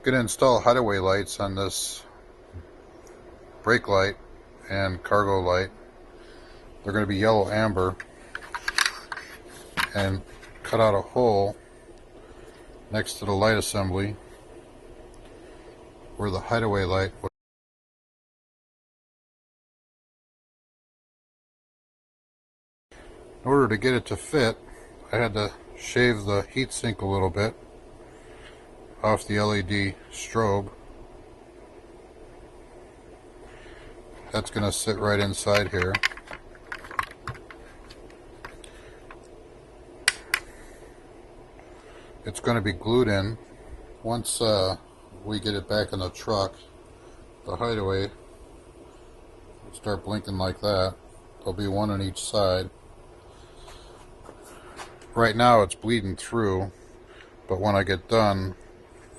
Going to install HideAway lights on this brake light and cargo light. They're going to be yellow amber, and cut out a hole next to the light assembly where the HideAway light would. In order to get it to fit, I had to shave the heatsink a little bit off the LED strobe. That's going to sit right inside here. It's going to be glued in. Once we get it back in the truck, the HideAway will start blinking like that. There'll be one on each side. Right now it's bleeding through, but when I get done,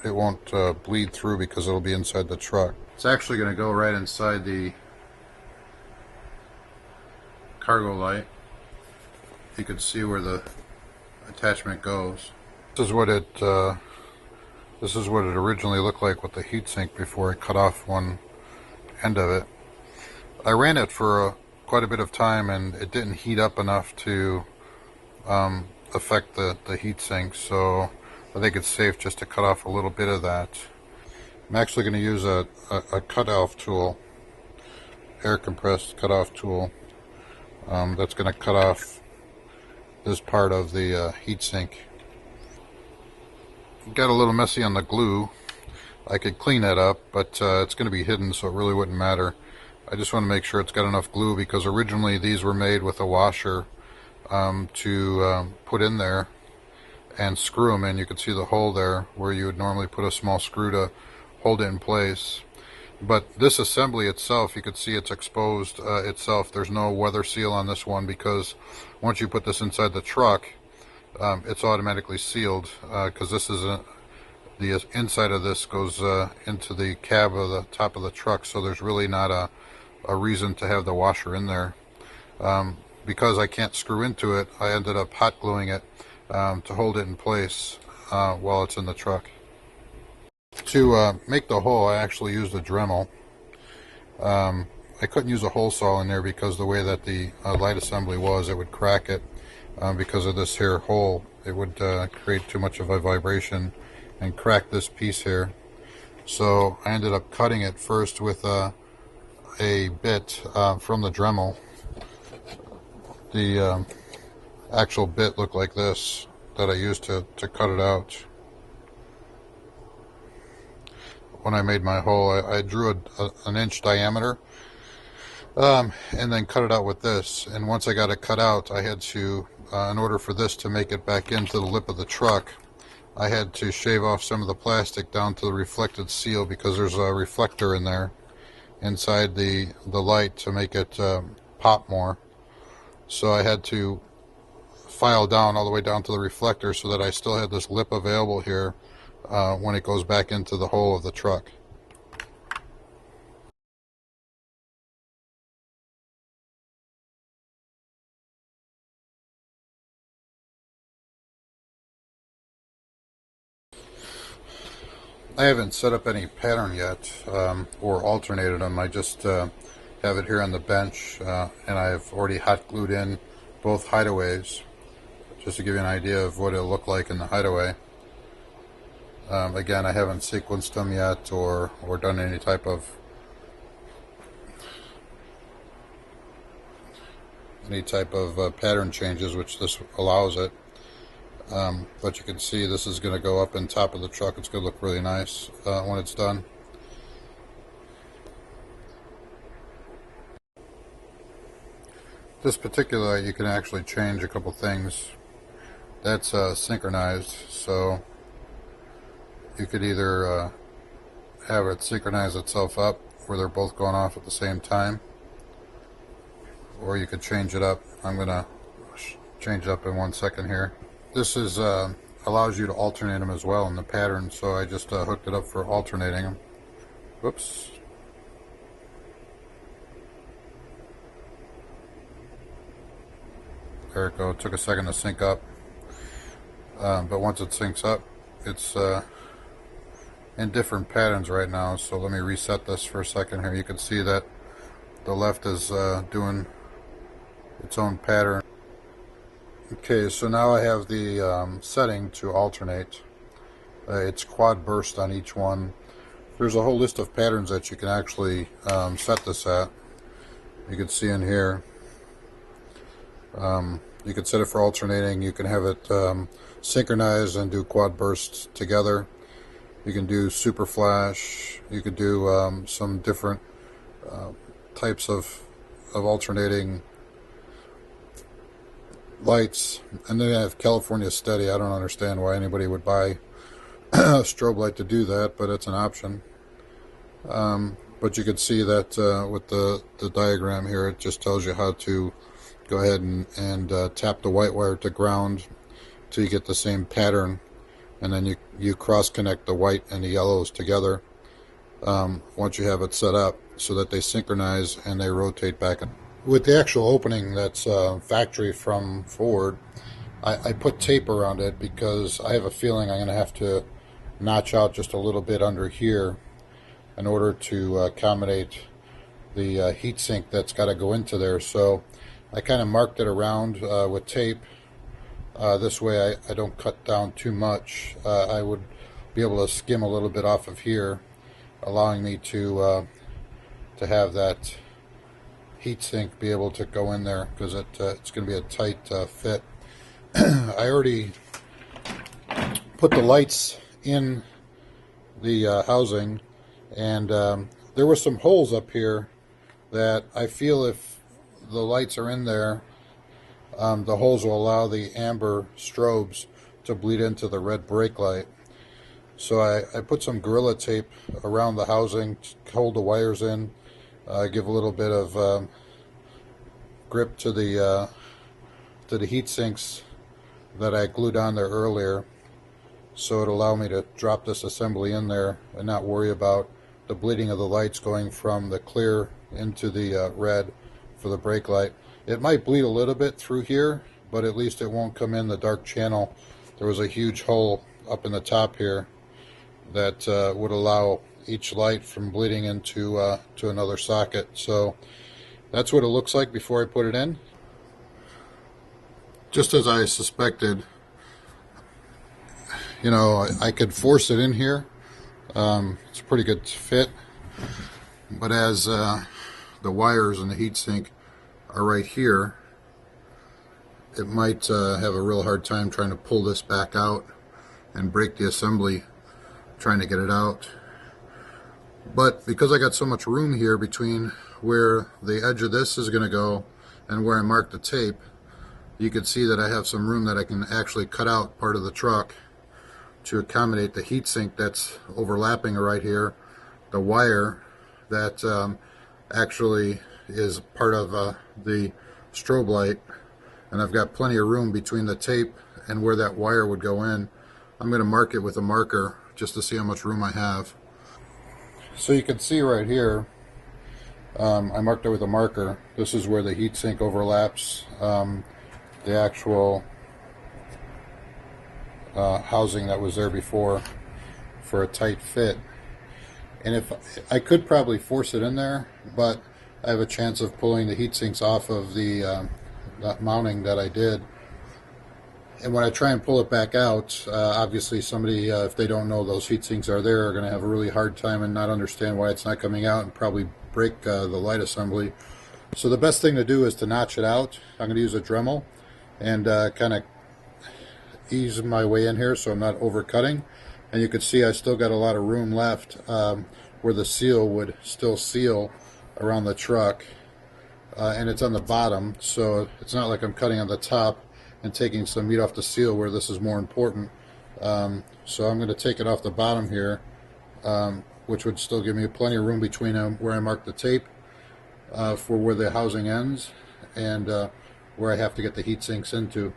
it won't bleed through because it'll be inside the truck. It's actually going to go right inside the cargo light. You can see where the attachment goes. This is what it originally looked like with the heatsink before I cut off one end of it. I ran it for quite a bit of time and it didn't heat up enough to affect the heatsink, so I think it's safe just to cut off a little bit of that. I'm actually going to use a cut-off tool, air compressed cut-off tool. That's going to cut off this part of the heatsink. Got a little messy on the glue. I could clean that up, but it's going to be hidden, so it really wouldn't matter. I just want to make sure it's got enough glue because originally these were made with a washer to put in there and screw them in. You can see the hole there where you would normally put a small screw to hold it in place. But this assembly itself, you can see it's exposed itself. There's no weather seal on this one because once you put this inside the truck, it's automatically sealed because this is the inside of this goes into the cab of the top of the truck, so there's really not a reason to have the washer in there. Because I can't screw into it, I ended up hot gluing it to hold it in place while it's in the truck. To make the hole, I actually used a Dremel. I couldn't use a hole saw in there because the way that the light assembly was, it would crack it. Because of this here hole, it would create too much of a vibration and crack this piece here. So I ended up cutting it first with a bit from the Dremel. The actual bit looked like this that I used to cut it out. When I made my hole, I drew an inch diameter and then cut it out with this. And once I got it cut out, I had to, in order for this to make it back into the lip of the truck, I had to shave off some of the plastic down to the reflected seal because there's a reflector in there inside the light to make it pop more. So I had to file down all the way down to the reflector so that I still had this lip available here when it goes back into the hole of the truck. I haven't set up any pattern yet or alternated them. I just have it here on the bench and I've already hot glued in both HideAways just to give you an idea of what it'll look like in the HideAway. Again, I haven't sequenced them yet or done any type of pattern changes, which this allows it. But you can see this is going to go up in top of the truck. It's going to look really nice when it's done. This particular light, you can actually change a couple things. That's synchronized, so you could either have it synchronize itself up where they're both going off at the same time, or you could change it up. I'm going to change it up in 1 second here. This is allows you to alternate them as well in the pattern, so I just hooked it up for alternating them. Whoops. There it goes. It took a second to sync up, but once it syncs up, it's in different patterns right now. So let me reset this for a second here. You can see that the left is doing its own pattern. Okay, so now I have the setting to alternate. It's quad burst on each one. There's a whole list of patterns that you can actually set this at. You can see in here. You can set it for alternating. You can have it synchronize and do quad bursts together. You can do super flash. You could do some different types of alternating lights. And then I have California Steady. I don't understand why anybody would buy a strobe light to do that, but it's an option. But you can see that with the diagram here, it just tells you how to go ahead and tap the white wire to ground till you get the same pattern, and then you cross connect the white and the yellows together once you have it set up so that they synchronize and they rotate back. With the actual opening that's factory from Ford, I put tape around it because I have a feeling I'm going to have to notch out just a little bit under here in order to accommodate the heatsink that's got to go into there. So I kind of marked it around with tape. This way I don't cut down too much. I would be able to skim a little bit off of here, allowing me to have that heatsink be able to go in there, because it's going to be a tight fit. I already put the lights in the housing, and there were some holes up here that I feel if the lights are in there, the holes will allow the amber strobes to bleed into the red brake light. So I put some Gorilla Tape around the housing to hold the wires in, give a little bit of grip to the heat sinks that I glued on there earlier, so it'll allow me to drop this assembly in there and not worry about the bleeding of the lights going from the clear into the red for the brake light. It might bleed a little bit through here, but at least it won't come in the dark channel. There was a huge hole up in the top here that would allow each light from bleeding into to another socket. So that's what it looks like before I put it in. Just as I suspected, you know, I could force it in here. It's a pretty good fit, but as the wires and the heatsink are right here, it might have a real hard time trying to pull this back out and break the assembly trying to get it out. But because I got so much room here between where the edge of this is going to go and where I marked the tape, you can see that I have some room that I can actually cut out part of the truck to accommodate the heatsink that's overlapping right here, the wire that actually is part of the strobe light, and I've got plenty of room between the tape and where that wire would go in. I'm going to mark it with a marker just to see how much room I have. So you can see right here, I marked it with a marker. This is where the heatsink overlaps the actual housing that was there before for a tight fit. And if I could probably force it in there, but I have a chance of pulling the heat sinks off of the that mounting that I did. And when I try and pull it back out, obviously somebody, if they don't know those heat sinks are there, are going to have a really hard time and not understand why it's not coming out and probably break the light assembly. So the best thing to do is to notch it out. I'm going to use a Dremel and kind of ease my way in here so I'm not overcutting. And you can see I still got a lot of room left where the seal would still seal around the truck, and it's on the bottom, so it's not like I'm cutting on the top and taking some meat off the seal where this is more important. So I'm going to take it off the bottom here, which would still give me plenty of room between where I marked the tape for where the housing ends and where I have to get the heat sinks into.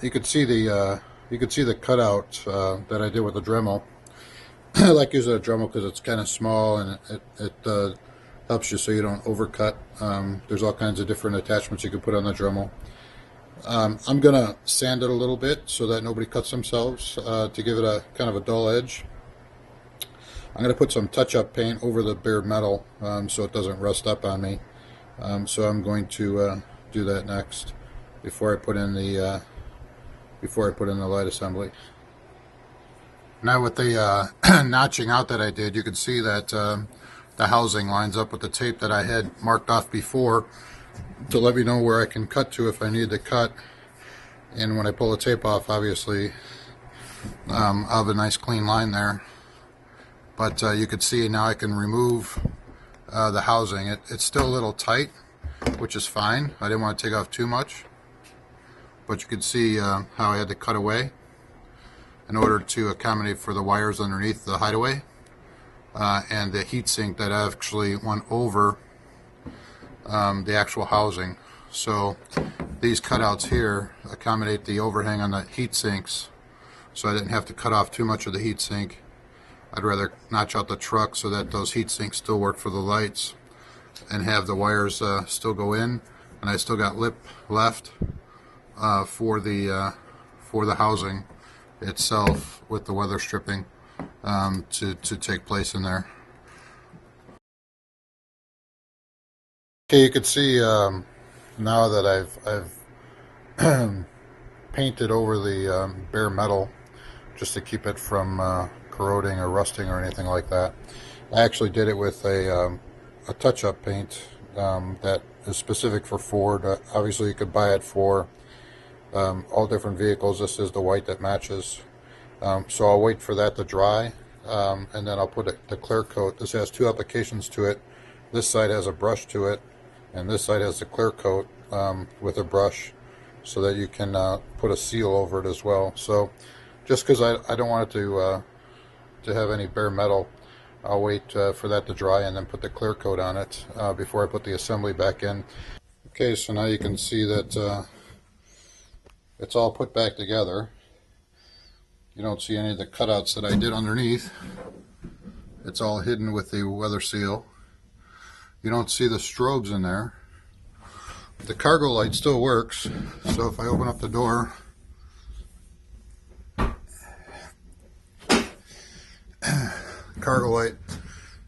you could see the cutout that I did with the Dremel. I like using a Dremel because it's kind of small and it helps you so you don't overcut. There's all kinds of different attachments you can put on the Dremel. I'm gonna sand it a little bit so that nobody cuts themselves to give it a kind of a dull edge. I'm gonna put some touch-up paint over the bare metal so it doesn't rust up on me. So I'm going to do that next before I put in the light assembly. Now with the notching out that I did, you can see that the housing lines up with the tape that I had marked off before to let me know where I can cut to if I need to cut. And when I pull the tape off, obviously I'll have a nice clean line there. But you can see now I can remove the housing. It's still a little tight, which is fine. I didn't want to take off too much. But you can see how I had to cut away in order to accommodate for the wires underneath the HideAway and the heatsink that actually went over the actual housing. So these cutouts here accommodate the overhang on the heatsinks, so I didn't have to cut off too much of the heatsink. I'd rather notch out the truck so that those heatsinks still work for the lights and have the wires still go in, and I still got lip left for the housing itself with the weather stripping to take place in there. Okay, you can see now that I've painted over the bare metal just to keep it from corroding or rusting or anything like that. I actually did it with a touch-up paint that is specific for Ford. Obviously you could buy it for all different vehicles. This is the white that matches. So I'll wait for that to dry and then I'll put the clear coat. This has two applications to it. This side has a brush to it, and this side has the clear coat with a brush so that you can put a seal over it as well. So just because I don't want it to have any bare metal, I'll wait for that to dry and then put the clear coat on it before I put the assembly back in. Okay, so now you can see that it's all put back together. You don't see any of the cutouts that I did underneath. It's all hidden with the weather seal. You don't see the strobes in there. The cargo light still works, so if I open up the door, cargo light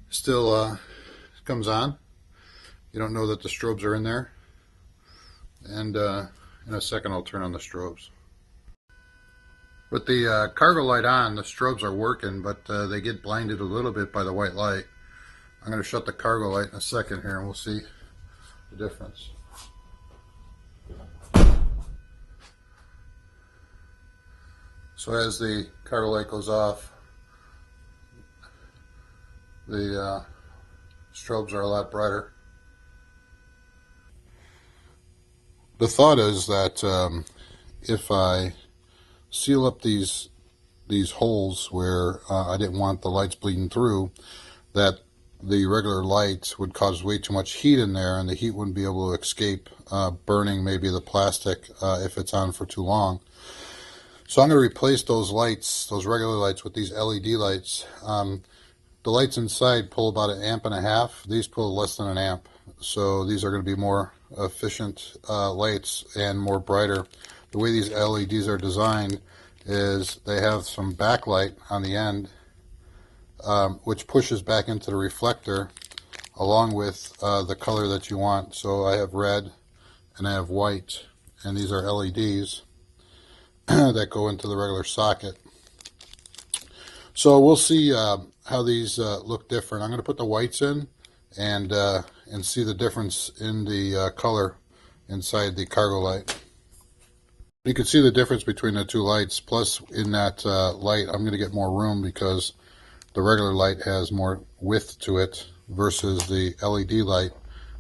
still comes on. You don't know that the strobes are in there. And in a second I'll turn on the strobes. With the cargo light on, the strobes are working, but they get blinded a little bit by the white light. I'm going to shut the cargo light in a second here and we'll see the difference. So as the cargo light goes off, the strobes are a lot brighter. The thought is that if I seal up these holes where I didn't want the lights bleeding through, that the regular light would cause way too much heat in there and the heat wouldn't be able to escape, burning maybe the plastic if it's on for too long. So I'm going to replace those lights, those regular lights, with these LED lights. The lights inside pull about 1.5 amps. These pull less than 1 amp. So these are going to be more efficient lights and more brighter. The way these LEDs are designed is they have some backlight on the end, which pushes back into the reflector along with the color that you want. So I have red and I have white, and these are LEDs that go into the regular socket. So we'll see how these look different. I'm going to put the whites in and see the difference in the color inside the cargo light. You can see the difference between the two lights. Plus, in that light, I'm going to get more room because the regular light has more width to it versus the LED light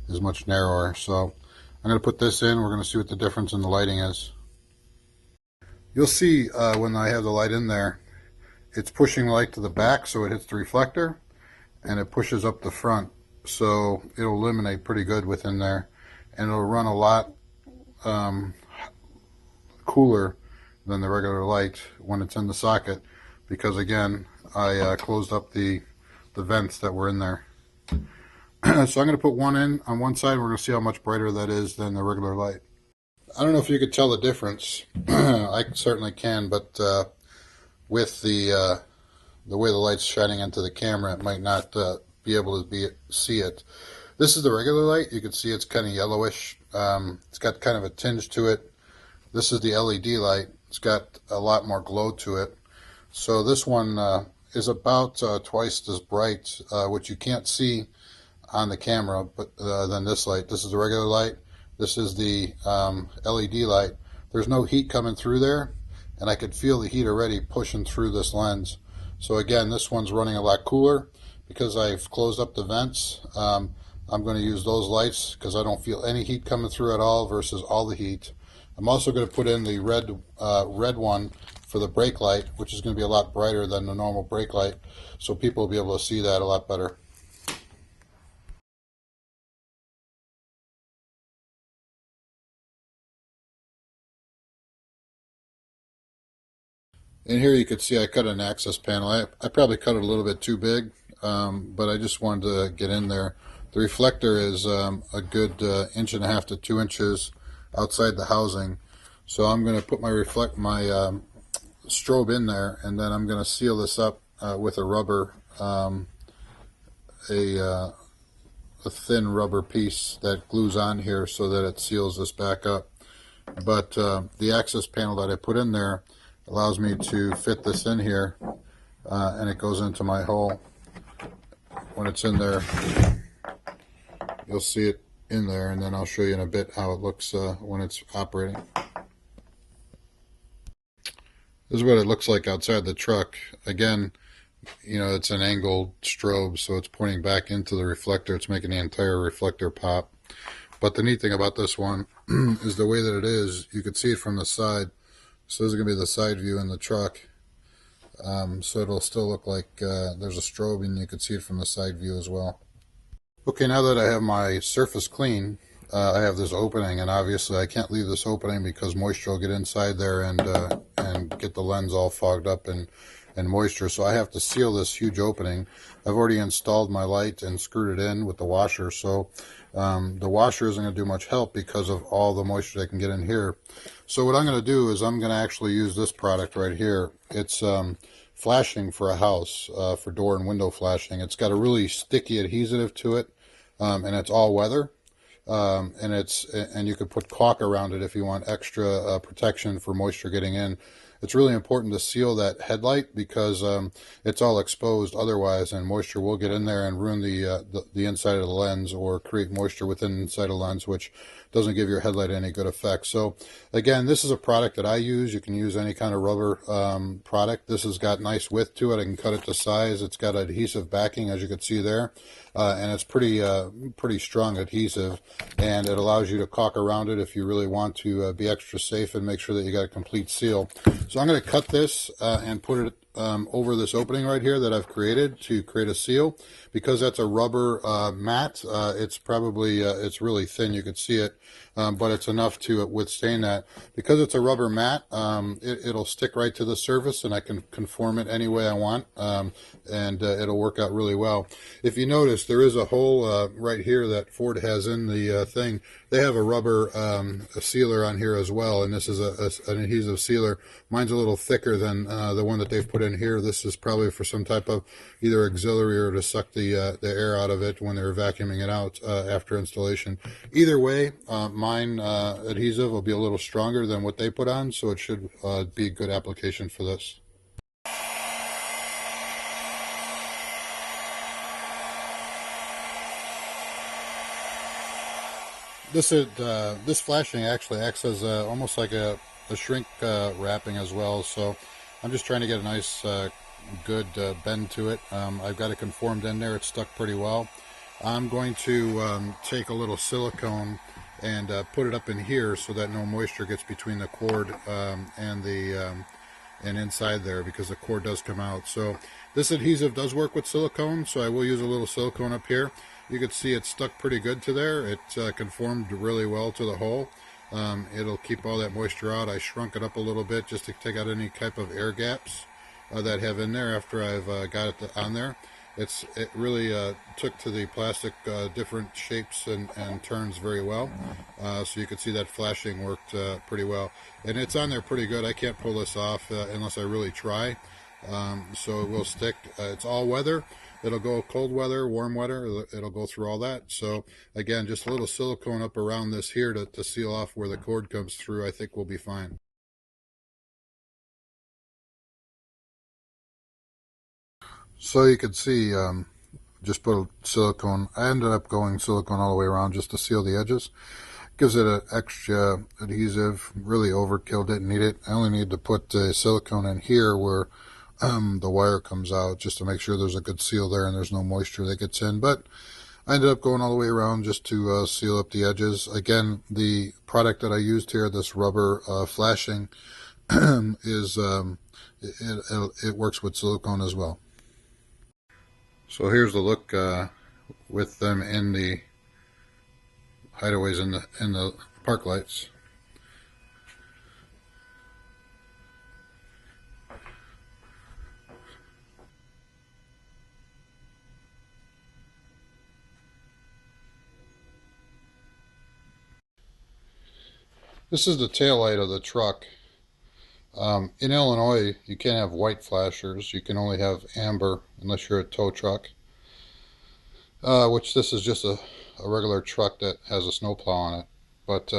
is much narrower. So I'm going to put this in. We're going to see what the difference in the lighting is. You'll see when I have the light in there, it's pushing the light to the back so it hits the reflector, and it pushes up the front, so it'll illuminate pretty good within there, and it'll run a lot cooler than the regular light when it's in the socket, because again, I closed up the vents that were in there. So I'm going to put one in on one side. We're going to see how much brighter that is than the regular light. I don't know if you could tell the difference. I certainly can, but with the way the light's shining into the camera, it might not be able to see it. This is the regular light. You can see it's kind of yellowish. It's got kind of a tinge to it. This is the LED light. It's got a lot more glow to it. So this one is about twice as bright, which you can't see on the camera, but than this light. This is the regular light. This is the LED light. There's no heat coming through there, and I could feel the heat already pushing through this lens. So again, this one's running a lot cooler because I've closed up the vents. I'm going to use those lights because I don't feel any heat coming through at all versus all the heat. I'm also going to put in the red one for the brake light, which is going to be a lot brighter than the normal brake light, so people will be able to see that a lot better. And here you can see I cut an access panel. I probably cut it a little bit too big, but I just wanted to get in there. The reflector is a good 1.5 to 2 inches outside the housing. So I'm going to put my strobe in there, and then I'm going to seal this up with a rubber, a thin rubber piece that glues on here so that it seals this back up. But the access panel that I put in there allows me to fit this in here, and it goes into my hole. When it's in there, you'll see it in there, and then I'll show you in a bit how it looks when it's operating. This is what it looks like outside the truck. Again, you know, it's an angled strobe, so it's pointing back into the reflector. It's making the entire reflector pop. But the neat thing about this one is the way that it is. You can see it from the side. So this is going to be the side view in the truck. So it'll still look like there's a strobe, and you can see it from the side view as well. Okay, now that I have my surface clean, I have this opening, and obviously I can't leave this opening because moisture will get inside there and get the lens all fogged up and moisture. So I have to seal this huge opening. I've already installed my light and screwed it in with the washer, so the washer isn't going to do much help because of all the moisture that can get in here. So what I'm going to do is I'm going to actually use this product right here. It's flashing for a house, for door and window flashing. It's got a really sticky adhesive to it, and it's all weather. And you could put caulk around it if you want extra protection for moisture getting in. It's really important to seal that headlight because it's all exposed otherwise, and moisture will get in there and ruin the inside of the lens or create moisture within the inside of the lens, which doesn't give your headlight any good effect. So again, this is a product that I use. You can use any kind of rubber product. This has got nice width to it. I can cut it to size. It's got adhesive backing, as you can see there, and it's pretty strong adhesive, and it allows you to caulk around it if you really want to be extra safe and make sure that you got a complete seal. So I'm going to cut this and put it over this opening right here that I've created to create a seal. Because that's a rubber mat, it's probably it's really thin, you could see it, but it's enough to withstand that. Because it's a rubber mat, it'll stick right to the surface, and I can conform it any way I want, and it'll work out really well. If you notice, there is a hole right here that Ford has in the thing. They have a rubber a sealer on here as well, and this is an adhesive sealer. Mine's a little thicker than the one that they've put in here. This is probably for some type of either auxiliary or to suck the air out of it when they're vacuuming it out after installation. Either way, mine adhesive will be a little stronger than what they put on, so it should be a good application for this. This flashing actually acts as almost like a shrink wrapping as well, so I'm just trying to get a nice good bend to it. I've got it conformed in there. It's stuck pretty well. I'm going to take a little silicone and put it up in here so that no moisture gets between the cord and inside there, because the cord does come out. So this adhesive does work with silicone, so I will use a little silicone up here. You can see it's stuck pretty good to there. It conformed really well to the hole. It'll keep all that moisture out. I shrunk it up a little bit just to take out any type of air gaps that I have in there after I've got it on there. It really took to the plastic different shapes and turns very well. So you can see that flashing worked pretty well. And it's on there pretty good. I can't pull this off unless I really try. So it will stick. It's all weather. It'll go cold weather, warm weather. It'll go through all that. So again, just a little silicone up around this here to seal off where the cord comes through. I think we'll be fine. So you can see, just put a silicone. I ended up going silicone all the way around just to seal the edges. Gives it an extra adhesive. Really overkill, didn't need it. I only need to put the silicone in here where the wire comes out, just to make sure there's a good seal there and there's no moisture that gets in. But I ended up going all the way around just to seal up the edges. Again, the product that I used here, this rubber flashing, is it works with silicone as well. So here's the look with them in the HideAways in the park lights. This is the tail light of the truck. In Illinois, you can't have white flashers. You can only have amber unless you're a tow truck. Which this is just a regular truck that has a snowplow on it. But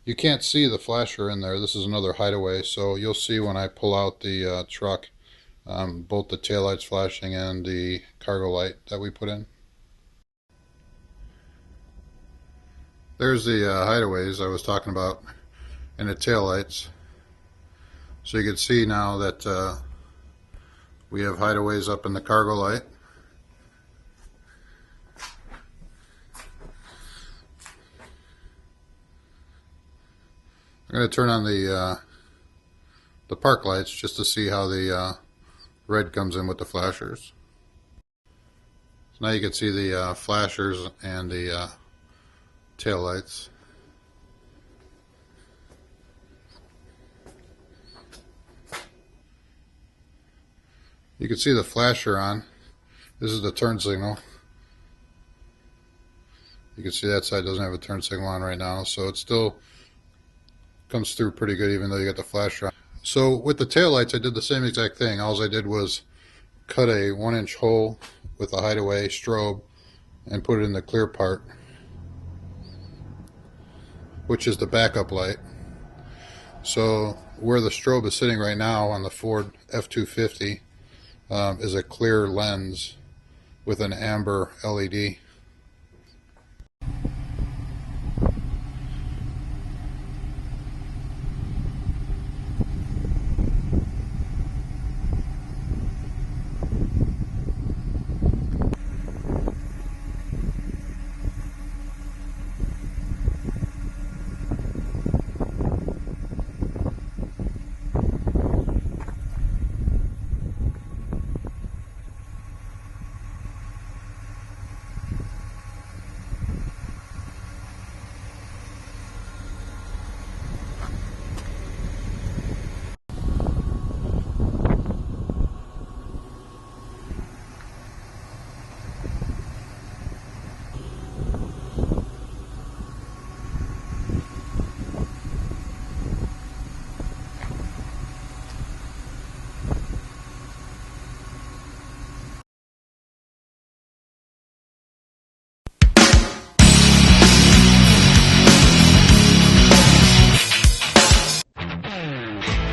you can't see the flasher in there. This is another HideAway, so you'll see when I pull out the truck, both the taillights flashing and the cargo light that we put in. There's the HideAways I was talking about and the taillights. So you can see now that we have HideAways up in the cargo light. I'm going to turn on the park lights just to see how the red comes in with the flashers. So now you can see the flashers and the tail lights. You can see the flasher on. This is the turn signal. You can see that side doesn't have a turn signal on right now, so it still comes through pretty good even though you got the flasher on. So with the tail lights, I did the same exact thing. All I did was cut a 1-inch hole with a HideAway strobe and put it in the clear part, which is the backup light. So where the strobe is sitting right now on the Ford F250 is a clear lens with an amber LED.